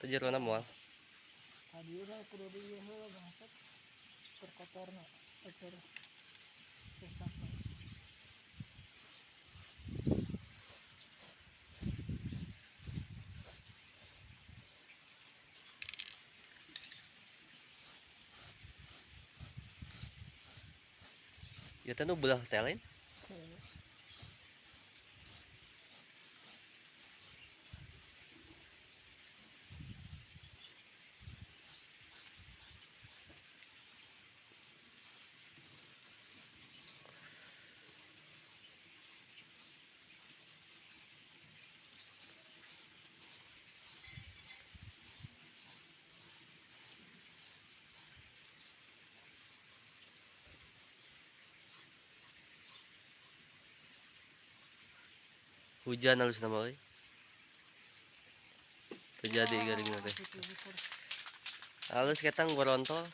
Jerona moal. Tadi udah kudu di heula bangsat. Terkotorna, rusak. Ya teh nu belah teh lain. Hujan halus nama euy. Terjadi garing teh. Halus ketang gorontol.